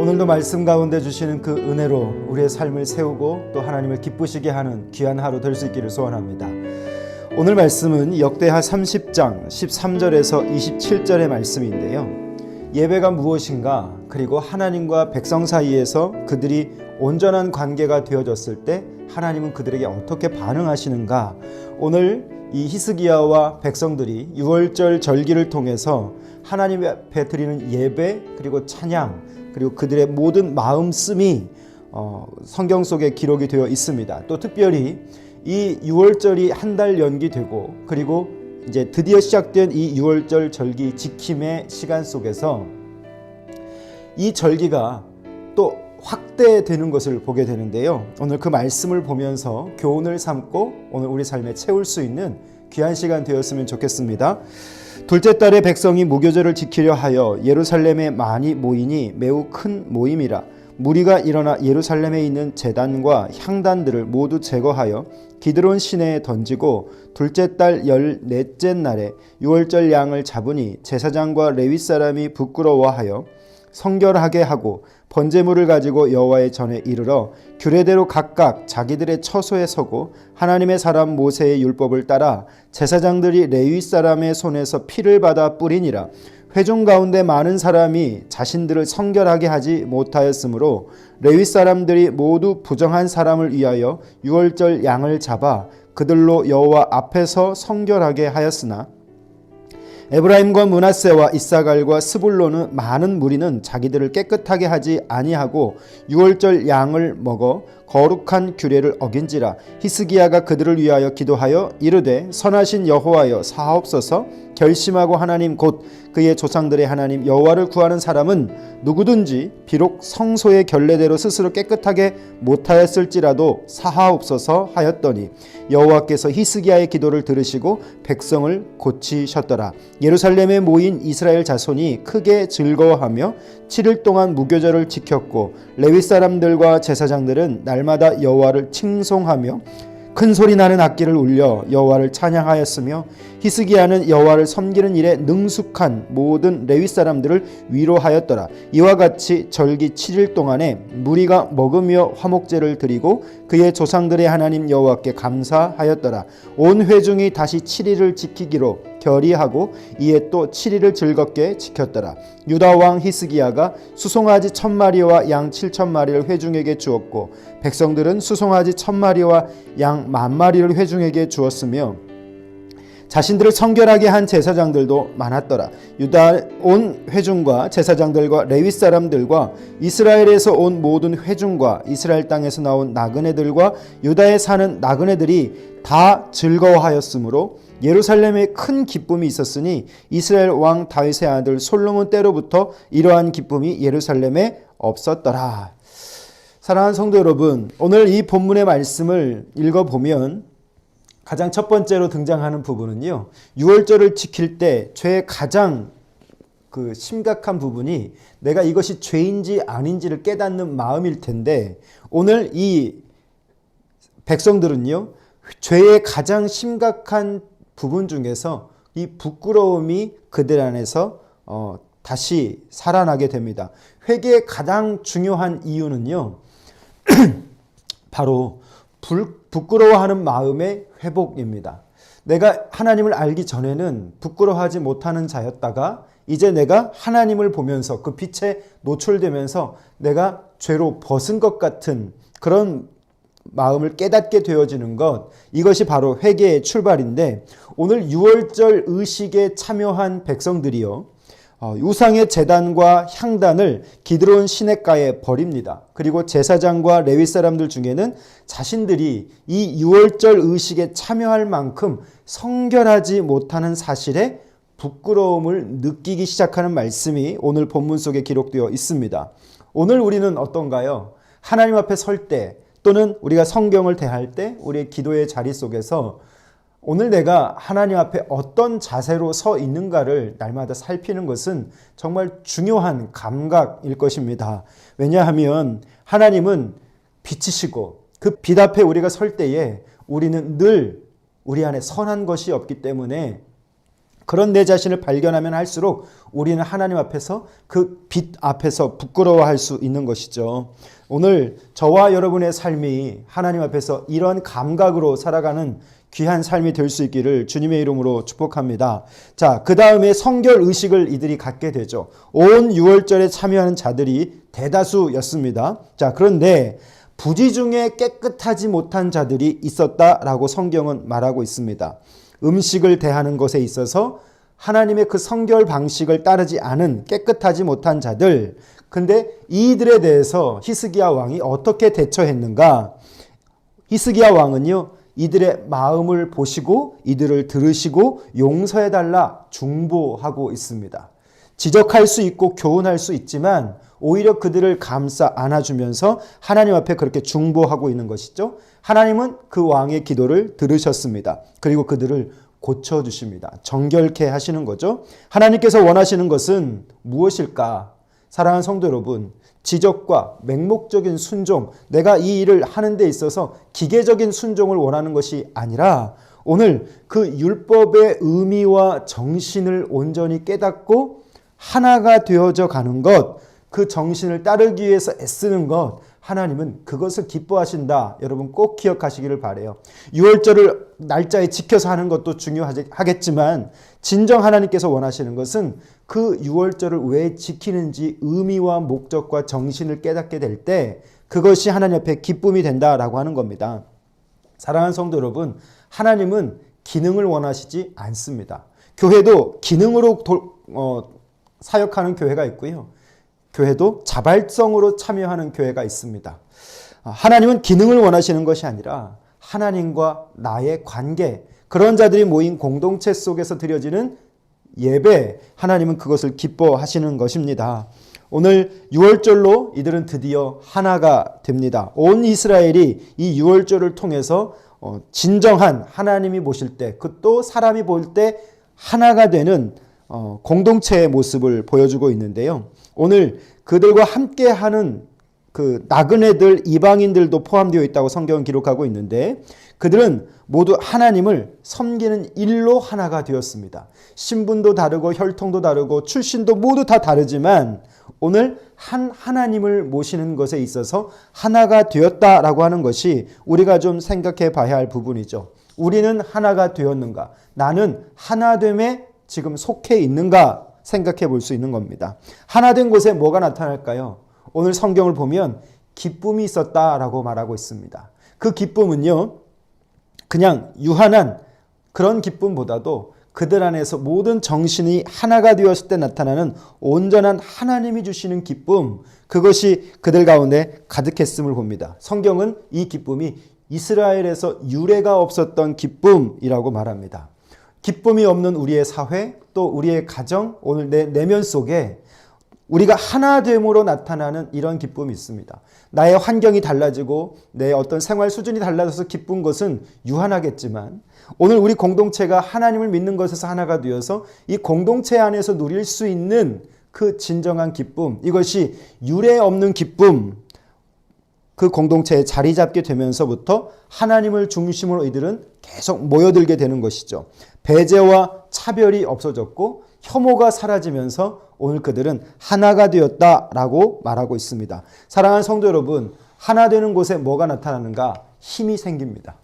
오늘도 말씀 가운데 주시는 그 은혜로 우리의 삶을 세우고 또 하나님을 기쁘시게 하는 귀한 하루 될 수 있기를 소원합니다. 오늘 말씀은 역대하 30장 13절에서 27절의 말씀인데요. 예배가 무엇인가, 그리고 하나님과 백성 사이에서 그들이 온전한 관계가 되어졌을 때 하나님은 그들에게 어떻게 반응하시는가, 오늘 이 히스기야와 백성들이 유월절 절기를 통해서 하나님 앞에 드리는 예배, 그리고 찬양, 그리고 그들의 모든 마음씀이 성경 속에 기록이 되어 있습니다. 또 특별히 이 유월절이 한 달 연기되고, 그리고 이제 드디어 시작된 이 유월절 절기 지킴의 시간 속에서 이 절기가 또 확대되는 것을 보게 되는데요. 오늘 그 말씀을 보면서 교훈을 삼고 오늘 우리 삶에 채울 수 있는 귀한 시간 되었으면 좋겠습니다. 둘째 달에 백성이 무교절을 지키려 하여 예루살렘에 많이 모이니 매우 큰 모임이라. 무리가 일어나 예루살렘에 있는 제단과 향단들을 모두 제거하여 기드론 시내에 던지고 둘째 달 14째 날에 유월절 양을 잡으니 제사장과 레위 사람이 부끄러워하여 성결하게 하고 번제물을 가지고 여호와의 전에 이르러 규례대로 각각 자기들의 처소에 서고 하나님의 사람 모세의 율법을 따라 제사장들이 레위 사람의 손에서 피를 받아 뿌리니라. 회중 가운데 많은 사람이 자신들을 성결하게 하지 못하였으므로 레위 사람들이 모두 부정한 사람을 위하여 유월절 양을 잡아 그들로 여호와 앞에서 성결하게 하였으나 에브라임과 므낫세와 이사갈과 스불론은 많은 무리는 자기들을 깨끗하게 하지 아니하고 유월절 양을 먹어 거룩한 규례를 어긴지라. 히스기야가 그들을 위하여 기도하여 이르되 선하신 여호와여 사하옵소서. 결심하고 하나님 곧 그의 조상들의 하나님 여호와를 구하는 사람은 누구든지 비록 성소의 결례대로 스스로 깨끗하게 못하였을지라도 사하옵소서 하였더니 여호와께서 히스기야의 기도를 들으시고 백성을 고치셨더라. 예루살렘에 모인 이스라엘 자손이 크게 즐거워하며 7일 동안 무교절을 지켰고 레위 사람들과 제사장들은 날마다 여호와를 칭송하며 큰 소리 나는 악기를 울려 여호와를 찬양하였으며 히스기야는 여호와를 섬기는 일에 능숙한 모든 레위 사람들을 위로하였더라. 이와 같이 절기 7일 동안에 무리가 먹으며 화목제를 드리고 그의 조상들의 하나님 여호와께 감사하였더라. 온 회중이 다시 7일을 지키기로 결의하고 이에 또 7일을 즐겁게 지켰더라. 유다 왕 히스기야가 수송아지 1000마리와 양 7000마리를 회중에게 주었고 백성들은 수송아지 1000마리와 양 10,000마리를 회중에게 주었으며 자신들을 성결하게 한 제사장들도 많았더라. 유다 온 회중과 제사장들과 레위 사람들과 이스라엘에서 온 모든 회중과 이스라엘 땅에서 나온 나그네들과 유다에 사는 나그네들이 다 즐거워하였으므로 예루살렘에 큰 기쁨이 있었으니 이스라엘 왕 다윗의 아들 솔로몬 때로부터 이러한 기쁨이 예루살렘에 없었더라. 사랑하는 성도 여러분, 오늘 이 본문의 말씀을 읽어보면 가장 첫 번째로 등장하는 부분은요, 유월절을 지킬 때 죄의 가장 심각한 부분이 내가 이것이 죄인지 아닌지를 깨닫는 마음일 텐데, 오늘 이 백성들은요, 죄의 가장 심각한 부분 중에서 이 부끄러움이 그들 안에서 다시 살아나게 됩니다. 회개의 가장 중요한 이유는요, 바로 부끄러워하는 마음의 회복입니다. 내가 하나님을 알기 전에는 부끄러워하지 못하는 자였다가 이제 내가 하나님을 보면서 그 빛에 노출되면서 내가 죄로 벗은 것 같은 그런 마음을 깨닫게 되어지는 것, 이것이 바로 회개의 출발인데, 오늘 유월절 의식에 참여한 백성들이요, 우상의 제단과 향단을 기드론 시냇가에 버립니다. 그리고 제사장과 레위 사람들 중에는 자신들이 이 유월절 의식에 참여할 만큼 성결하지 못하는 사실에 부끄러움을 느끼기 시작하는 말씀이 오늘 본문 속에 기록되어 있습니다. 오늘 우리는 어떤가요? 하나님 앞에 설 때, 또는 우리가 성경을 대할 때 우리의 기도의 자리 속에서 오늘 내가 하나님 앞에 어떤 자세로 서 있는가를 날마다 살피는 것은 정말 중요한 감각일 것입니다. 왜냐하면 하나님은 빛이시고 그 빛 앞에 우리가 설 때에 우리는 늘 우리 안에 선한 것이 없기 때문에 그런 내 자신을 발견하면 할수록 우리는 하나님 앞에서 그 빛 앞에서 부끄러워할 수 있는 것이죠. 오늘 저와 여러분의 삶이 하나님 앞에서 이런 감각으로 살아가는 귀한 삶이 될 수 있기를 주님의 이름으로 축복합니다. 자, 그 다음에 성결 의식을 이들이 갖게 되죠. 온 유월절에 참여하는 자들이 대다수였습니다. 자, 그런데 부지 중에 깨끗하지 못한 자들이 있었다라고 성경은 말하고 있습니다. 음식을 대하는 것에 있어서 하나님의 그 성결 방식을 따르지 않은 깨끗하지 못한 자들, 근데 이들에 대해서 히스기야 왕이 어떻게 대처했는가? 히스기야 왕은요, 이들의 마음을 보시고 이들을 들으시고 용서해달라 중보하고 있습니다. 지적할 수 있고 교훈할 수 있지만 오히려 그들을 감싸 안아주면서 하나님 앞에 그렇게 중보하고 있는 것이죠. 하나님은 그 왕의 기도를 들으셨습니다. 그리고 그들을 고쳐주십니다. 정결케 하시는 거죠. 하나님께서 원하시는 것은 무엇일까? 사랑하는 성도 여러분, 지적과 맹목적인 순종, 내가 이 일을 하는 데 있어서 기계적인 순종을 원하는 것이 아니라 오늘 그 율법의 의미와 정신을 온전히 깨닫고 하나가 되어져 가는 것, 그 정신을 따르기 위해서 애쓰는 것, 하나님은 그것을 기뻐하신다. 여러분 꼭 기억하시기를 바라요. 유월절을 날짜에 지켜서 하는 것도 중요하겠지만 진정 하나님께서 원하시는 것은 그 유월절을 왜 지키는지 의미와 목적과 정신을 깨닫게 될 때 그것이 하나님 앞에 기쁨이 된다라고 하는 겁니다. 사랑하는 성도 여러분, 하나님은 기능을 원하시지 않습니다. 교회도 기능으로 사역하는 교회가 있고요. 교회도 자발성으로 참여하는 교회가 있습니다. 하나님은 기능을 원하시는 것이 아니라 하나님과 나의 관계, 그런 자들이 모인 공동체 속에서 드려지는 예배, 하나님은 그것을 기뻐하시는 것입니다. 오늘 유월절로 이들은 드디어 하나가 됩니다. 온 이스라엘이 이 유월절을 통해서 진정한 하나님이 보실 때, 그 또 사람이 볼 때 하나가 되는 공동체의 모습을 보여주고 있는데요. 오늘 그들과 함께하는 그 나그네들, 이방인들도 포함되어 있다고 성경은 기록하고 있는데 그들은 모두 하나님을 섬기는 일로 하나가 되었습니다. 신분도 다르고 혈통도 다르고 출신도 모두 다 다르지만 오늘 한 하나님을 모시는 것에 있어서 하나가 되었다라고 하는 것이 우리가 좀 생각해 봐야 할 부분이죠. 우리는 하나가 되었는가? 나는 하나됨에 지금 속해 있는가? 생각해 볼 수 있는 겁니다. 하나된 곳에 뭐가 나타날까요? 오늘 성경을 보면 기쁨이 있었다라고 말하고 있습니다. 그 기쁨은요, 그냥 유한한 그런 기쁨보다도 그들 안에서 모든 정신이 하나가 되었을 때 나타나는 온전한 하나님이 주시는 기쁨, 그것이 그들 가운데 가득했음을 봅니다. 성경은 이 기쁨이 이스라엘에서 유례가 없었던 기쁨이라고 말합니다. 기쁨이 없는 우리의 사회, 또 우리의 가정, 오늘 내 내면 속에 우리가 하나됨으로 나타나는 이런 기쁨이 있습니다. 나의 환경이 달라지고 내 어떤 생활 수준이 달라져서 기쁜 것은 유한하겠지만 오늘 우리 공동체가 하나님을 믿는 것에서 하나가 되어서 이 공동체 안에서 누릴 수 있는 그 진정한 기쁨, 이것이 유례 없는 기쁨, 그 공동체에 자리 잡게 되면서부터 하나님을 중심으로 이들은 계속 모여들게 되는 것이죠. 배제와 차별이 없어졌고 혐오가 사라지면서 오늘 그들은 하나가 되었다라고 말하고 있습니다. 사랑하는 성도 여러분, 하나 되는 곳에 뭐가 나타나는가? 힘이 생깁니다.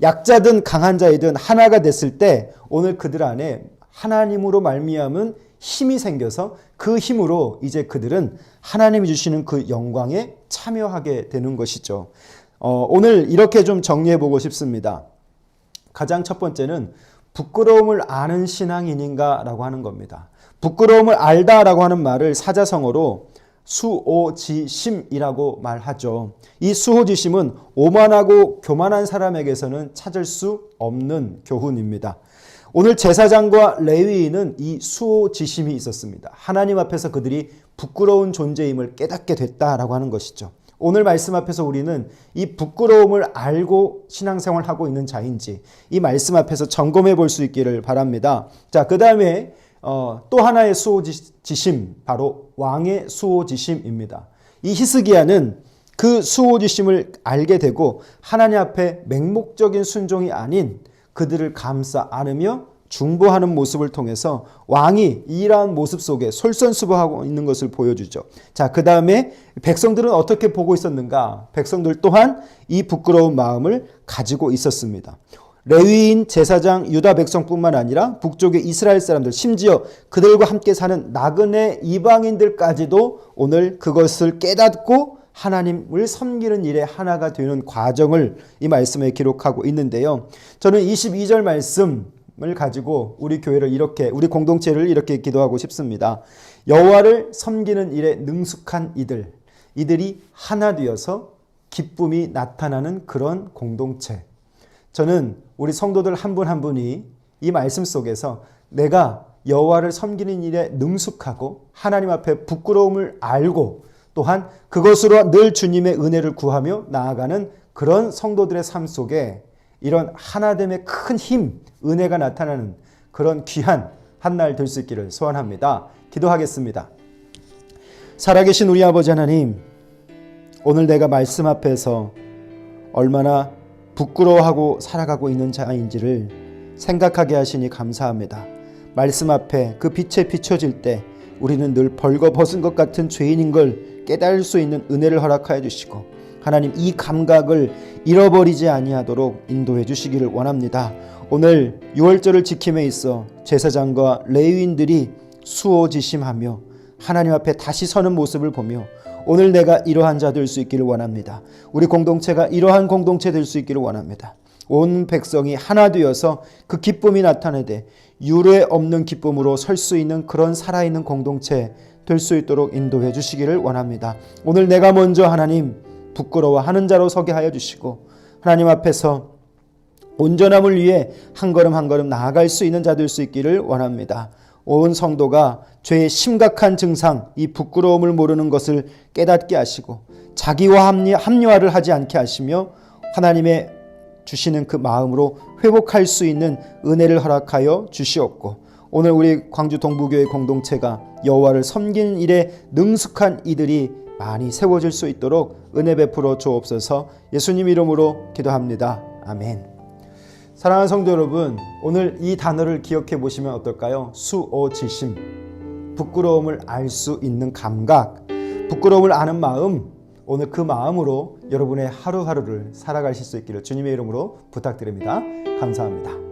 약자든 강한 자이든 하나가 됐을 때 오늘 그들 안에 하나님으로 말미암은 힘이 생겨서 그 힘으로 이제 그들은 하나님이 주시는 그 영광에 참여하게 되는 것이죠. 오늘 이렇게 좀 정리해 보고 싶습니다. 가장 첫 번째는 부끄러움을 아는 신앙인인가 라고 하는 겁니다. 부끄러움을 알다라고 하는 말을 사자성어로 수오지심이라고 말하죠. 이 수오지심은 오만하고 교만한 사람에게서는 찾을 수 없는 교훈입니다. 오늘 제사장과 레위인은 이 수오지심이 있었습니다. 하나님 앞에서 그들이 부끄러운 존재임을 깨닫게 됐다라고 하는 것이죠. 오늘 말씀 앞에서 우리는 이 부끄러움을 알고 신앙생활을 하고 있는 자인지 이 말씀 앞에서 점검해 볼 수 있기를 바랍니다. 자, 그 다음에 또 하나의 수오지심, 바로 왕의 수오지심입니다. 이 히스기야는 그 수오지심을 알게 되고 하나님 앞에 맹목적인 순종이 아닌 그들을 감싸 안으며 중보하는 모습을 통해서 왕이 이러한 모습 속에 솔선수범하고 있는 것을 보여주죠. 자, 그 다음에 백성들은 어떻게 보고 있었는가? 백성들 또한 이 부끄러운 마음을 가지고 있었습니다. 레위인, 제사장, 유다 백성뿐만 아니라 북쪽의 이스라엘 사람들, 심지어 그들과 함께 사는 나그네 이방인들까지도 오늘 그것을 깨닫고 하나님을 섬기는 일에 하나가 되는 과정을 이 말씀에 기록하고 있는데요. 저는 22절 말씀을 가지고 우리 교회를 이렇게, 우리 공동체를 이렇게 기도하고 싶습니다. 여호와를 섬기는 일에 능숙한 이들이 하나 되어서 기쁨이 나타나는 그런 공동체. 저는 우리 성도들 한 분 한 분이 이 말씀 속에서 내가 여호와를 섬기는 일에 능숙하고 하나님 앞에 부끄러움을 알고 또한 그것으로 늘 주님의 은혜를 구하며 나아가는 그런 성도들의 삶 속에 이런 하나됨의 큰 힘, 은혜가 나타나는 그런 귀한 한날 될 수 있기를 소원합니다. 기도하겠습니다. 살아계신 우리 아버지 하나님, 오늘 내가 말씀 앞에서 얼마나 부끄러워하고 살아가고 있는 자인지를 생각하게 하시니 감사합니다. 말씀 앞에 그 빛에 비춰질 때 우리는 늘 벌거벗은 것 같은 죄인인 걸 깨달을 수 있는 은혜를 허락하여 주시고 하나님 이 감각을 잃어버리지 아니하도록 인도해 주시기를 원합니다. 오늘 6월절을 지킴에 있어 제사장과 레위인들이 수호지심하며 하나님 앞에 다시 서는 모습을 보며 오늘 내가 이러한 자 될 수 있기를 원합니다. 우리 공동체가 이러한 공동체 될 수 있기를 원합니다. 온 백성이 하나 되어서 그 기쁨이 나타나되 유례 없는 기쁨으로 설 수 있는 그런 살아있는 공동체 될 수 있도록 인도해 주시기를 원합니다. 오늘 내가 먼저 하나님 부끄러워하는 자로 서게 하여 주시고 하나님 앞에서 온전함을 위해 한 걸음 한 걸음 나아갈 수 있는 자 될 수 있기를 원합니다. 온 성도가 죄의 심각한 증상, 이 부끄러움을 모르는 것을 깨닫게 하시고 자기와 합리화를 하지 않게 하시며 하나님의 주시는 그 마음으로 회복할 수 있는 은혜를 허락하여 주시옵고 오늘 우리 광주 동부교회 공동체가 여호와를 섬기는 일에 능숙한 이들이 많이 세워질 수 있도록 은혜 베풀어 주옵소서. 예수님 이름으로 기도합니다. 아멘. 사랑하는 성도 여러분, 오늘 이 단어를 기억해 보시면 어떨까요? 수오지심, 부끄러움을 알 수 있는 감각, 부끄러움을 아는 마음, 오늘 그 마음으로 여러분의 하루하루를 살아가실 수 있기를 주님의 이름으로 부탁드립니다. 감사합니다.